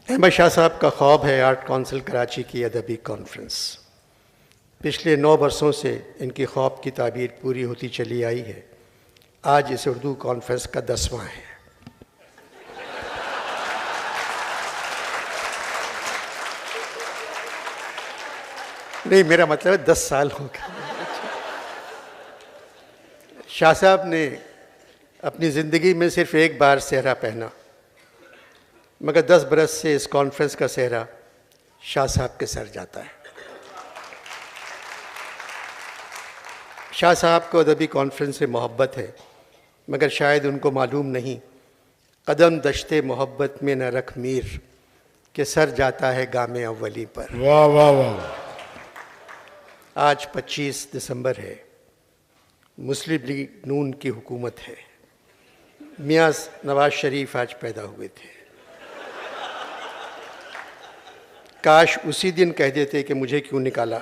احمد شاہ صاحب کا خواب ہے آرٹ کونسل کراچی کی ادبی کانفرنس۔ پچھلے 9 برسوں سے ان کی خواب کی تعبیر پوری ہوتی چلی آئی ہے۔ آج اس اردو کانفرنس کا 10واں ہے۔ نہیں، میرا مطلب ہے 10 سال ہو گئے۔ شاہ صاحب نے اپنی زندگی میں صرف ایک بار سہرا پہنا، مگر 10 برس سے اس کانفرنس کا سہرا شاہ صاحب کے سر جاتا ہے۔ شاہ صاحب کو ادبی کانفرنس سے محبت ہے، مگر شاید ان کو معلوم نہیں، قدم دشتے محبت میں نہ رکھ میر، کہ سر جاتا ہے گام اولی پر۔ واہ واہ واہ۔ آج 25 دسمبر ہے، مسلم لیگ نون کی حکومت ہے۔ میاں نواز شریف آج پیدا ہوئے تھے۔ کاش اسی دن کہہ دیتے کہ مجھے کیوں نکالا۔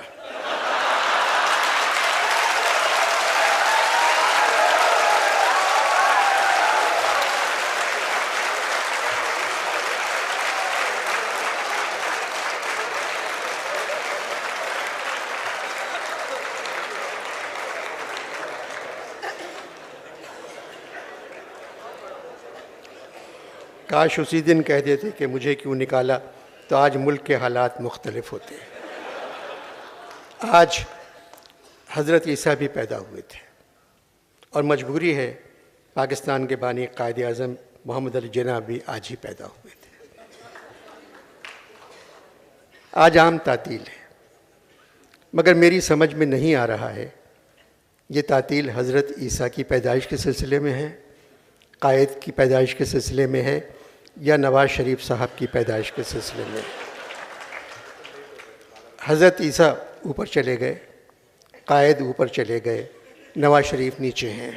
کاش اسی دن کہہ دیتے کہ مجھے کیوں نکالا، تو آج ملک کے حالات مختلف ہوتے۔ آج حضرت عیسیٰ بھی پیدا ہوئے تھے، اور مجبوری ہے پاکستان کے بانی قائد اعظم محمد علی جناح بھی آج ہی پیدا ہوئے تھے۔ آج عام تعطیل ہے، مگر میری سمجھ میں نہیں آ رہا ہے یہ تعطیل حضرت عیسیٰ کی پیدائش کے سلسلے میں ہے، قائد کی پیدائش کے سلسلے میں ہے، یا نواز شریف صاحب کی پیدائش کے سلسلے میں۔ حضرت عیسیٰ اوپر چلے گئے، قائد اوپر چلے گئے، نواز شریف نیچے ہیں۔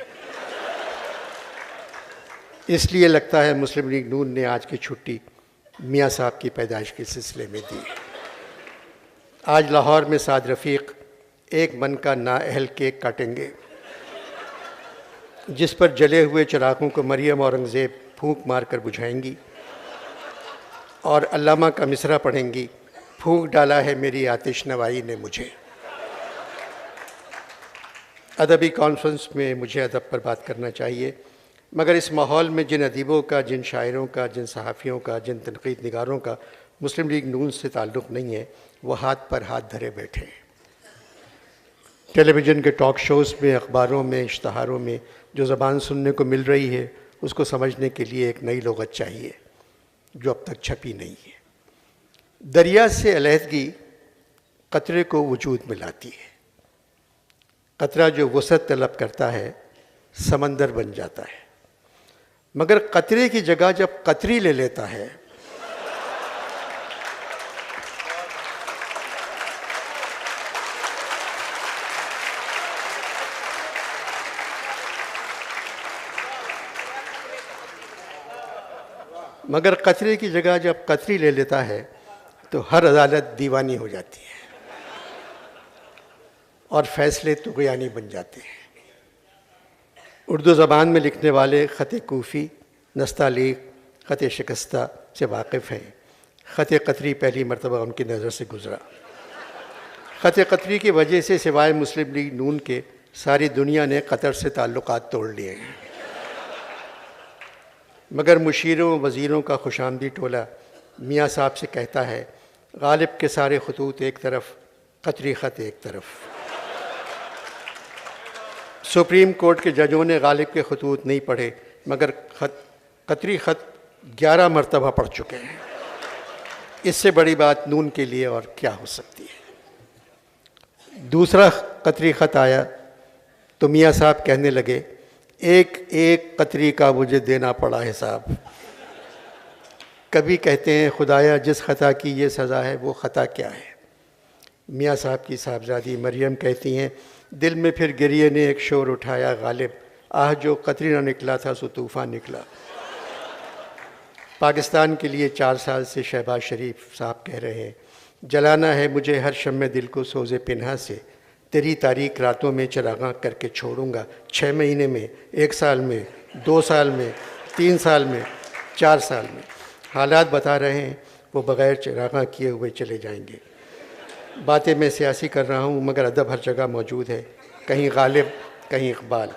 اس لیے لگتا ہے مسلم لیگ نون نے آج کی چھٹی میاں صاحب کی پیدائش کے سلسلے میں دی۔ آج لاہور میں سعد رفیق ایک من کا نااہل کیک کاٹیں گے، جس پر جلے ہوئے چراغوں کو مریم اورنگزیب پھونک مار کر بجھائیں گی، اور علامہ کا مصرع پڑھیں گی، پھونک ڈالا ہے میری آتش نوائی نے مجھے۔ ادبی کانفرنس میں مجھے ادب پر بات کرنا چاہیے، مگر اس ماحول میں جن ادیبوں کا، جن شاعروں کا، جن صحافیوں کا، جن تنقید نگاروں کا مسلم لیگ نون سے تعلق نہیں ہے، وہ ہاتھ پر ہاتھ دھرے بیٹھے ہیں۔ ٹیلی ویژن کے ٹاک شوز میں، اخباروں میں، اشتہاروں میں جو زبان سننے کو مل رہی ہے، اس کو سمجھنے کے لیے ایک نئی لغت چاہیے جو اب تک چھپی نہیں ہے۔ دریا سے علیحدگی قطرے کو وجود میں لاتی ہے۔ قطرہ جو وسعت طلب کرتا ہے، سمندر بن جاتا ہے، مگر قطرے کی جگہ جب قطری لے لیتا ہے، مگر قطرے کی جگہ جب قطری لے لیتا ہے تو ہر عدالت دیوانی ہو جاتی ہے، اور فیصلے طغیانی بن جاتے ہیں۔ اردو زبان میں لکھنے والے خط کوفی، نستعلیق، خط شکستہ سے واقف ہیں۔ خط قطری پہلی مرتبہ ان کی نظر سے گزرا۔ خط قطری کی وجہ سے سوائے مسلم لیگ نون کے ساری دنیا نے قطر سے تعلقات توڑ لیے ہیں، مگر مشیروں وزیروں کا خوش آمدی ٹولہ میاں صاحب سے کہتا ہے، غالب کے سارے خطوط ایک طرف، قطری خط ایک طرف۔ سپریم کورٹ کے ججوں نے غالب کے خطوط نہیں پڑھے، مگر قطری خط 11 مرتبہ پڑھ چکے ہیں۔ اس سے بڑی بات نون کے لیے اور کیا ہو سکتی ہے؟ دوسرا قطری خط آیا تو میاں صاحب کہنے لگے، ایک ایک قطری کا مجھے دینا پڑا حساب۔ کبھی کہتے ہیں، خدایا جس خطا کی یہ سزا ہے وہ خطا کیا ہے؟ میاں صاحب کی صاحبزادی مریم کہتی ہیں، دل میں پھر گریے نے ایک شور اٹھایا غالب، آہ جو قطری نہ نکلا تھا سو طوفان نکلا۔ پاکستان کے لیے 4 سال سے شہباز شریف صاحب کہہ رہے ہیں، جلانا ہے مجھے ہر شمع دل کو سوزے پنہا سے، تیری تاریک راتوں میں چراغاں کر کے چھوڑوں گا، 6 مہینے میں، 1 سال میں، 2 سال میں، 3 سال میں، 4 سال میں۔ حالات بتا رہے ہیں وہ بغیر چراغاں کیے ہوئے چلے جائیں گے۔ باتیں میں سیاسی کر رہا ہوں مگر ادب ہر جگہ موجود ہے، کہیں غالب کہیں اقبال۔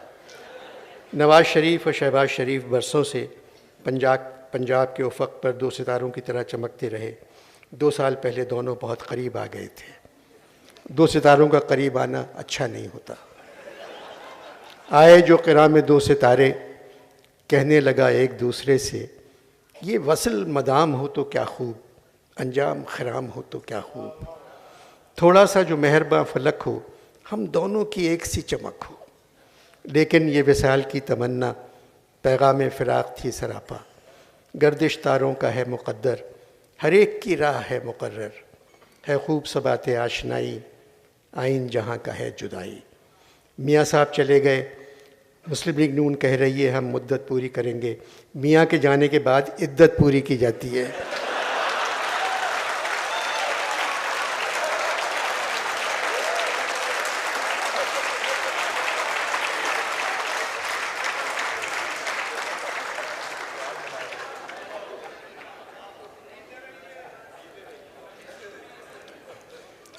نواز شریف اور شہباز شریف برسوں سے پنجاب کے افق پر دو ستاروں کی طرح چمکتے رہے۔ 2 سال پہلے دونوں بہت قریب آ گئے تھے۔ دو ستاروں کا قریب آنا اچھا نہیں ہوتا۔ آئے جو قرآ میں 2 ستارے، کہنے لگا ایک دوسرے سے، یہ وصل مدام ہو تو کیا خوب، انجام خرام ہو تو کیا خوب۔ تھوڑا سا جو مہرباں فلک ہو، ہم دونوں کی ایک سی چمک ہو۔ لیکن یہ وصال کی تمنا پیغام فراق تھی سراپا۔ گردش تاروں کا ہے مقدر، ہر ایک کی راہ ہے مقرر۔ ہے خوب صبات آشنائی، آئین جہاں کا ہے جدائی۔ میاں صاحب چلے گئے، مسلم لیگ نون کہہ رہی ہے ہم مدت پوری کریں گے۔ میاں کے جانے کے بعد عدت پوری کی جاتی ہے۔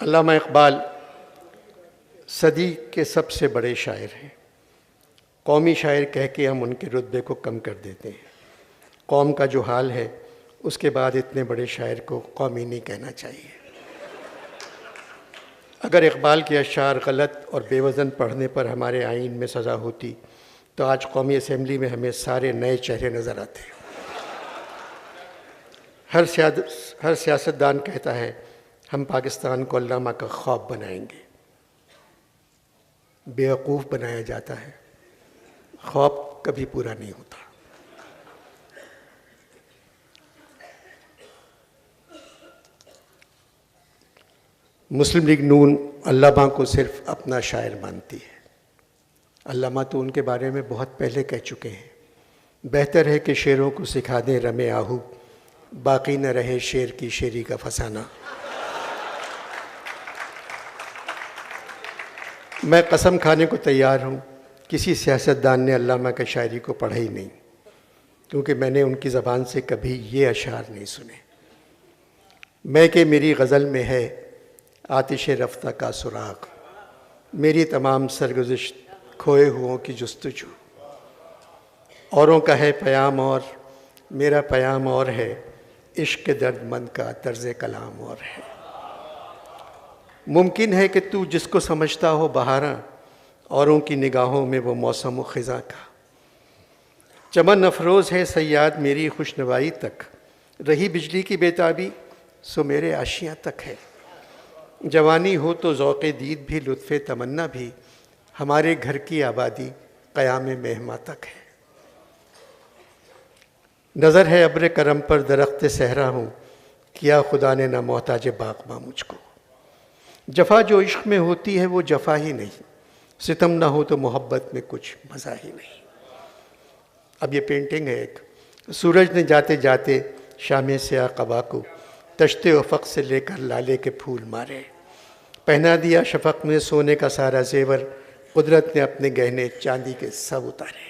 علامہ اقبال صدی کے سب سے بڑے شاعر ہیں۔ قومی شاعر کہہ کے ہم ان کے رتبے کو کم کر دیتے ہیں۔ قوم کا جو حال ہے اس کے بعد اتنے بڑے شاعر کو قومی نہیں کہنا چاہیے۔ اگر اقبال کے اشعار غلط اور بے وزن پڑھنے پر ہمارے آئین میں سزا ہوتی تو آج قومی اسمبلی میں ہمیں سارے نئے چہرے نظر آتے۔ ہر سیاستدان کہتا ہے ہم پاکستان کو علامہ کا خواب بنائیں گے۔ بیوقوف بنایا جاتا ہے، خواب کبھی پورا نہیں ہوتا۔ مسلم لیگ نون علامہ کو صرف اپنا شاعر مانتی ہے۔ علامہ تو ان کے بارے میں بہت پہلے کہہ چکے ہیں، بہتر ہے کہ شیروں کو سکھا دیں رم آہو، باقی نہ رہے شیر کی شیری کا فسانہ۔ میں قسم کھانے کو تیار ہوں کسی سیاستدان نے علامہ کی شاعری کو پڑھا ہی نہیں، کیونکہ میں نے ان کی زبان سے کبھی یہ اشعار نہیں سنے۔ میں کہ میری غزل میں ہے آتش رفتہ کا سراغ، میری تمام سرگزشت کھوئے ہوں کی جستجو۔ اوروں کا ہے پیام اور میرا پیام اور ہے، عشق درد مند کا طرز کلام اور ہے۔ ممکن ہے کہ تو جس کو سمجھتا ہو بہاراں، اوروں کی نگاہوں میں وہ موسم و خزاں کا۔ چمن افروز ہے صیاد میری خوشنوائی تک، رہی بجلی کی بیتابی سو میرے آشیاں تک ہے۔ جوانی ہو تو ذوق دید بھی لطف تمنا بھی، ہمارے گھر کی آبادی قیام مہماں تک ہے۔ نظر ہے ابر کرم پر درخت صحرا ہوں، کیا خدا نے نہ محتاج باغباں مجھ کو۔ جفا جو عشق میں ہوتی ہے وہ جفا ہی نہیں، ستم نہ ہو تو محبت میں کچھ مزہ ہی نہیں۔ اب یہ پینٹنگ ہے ایک، سورج نے جاتے جاتے شام سیاہ قبا کو تشت افق سے لے کر لالے کے پھول مارے، پہنا دیا شفق میں سونے کا سارا زیور، قدرت نے اپنے گہنے چاندی کے سب اتارے۔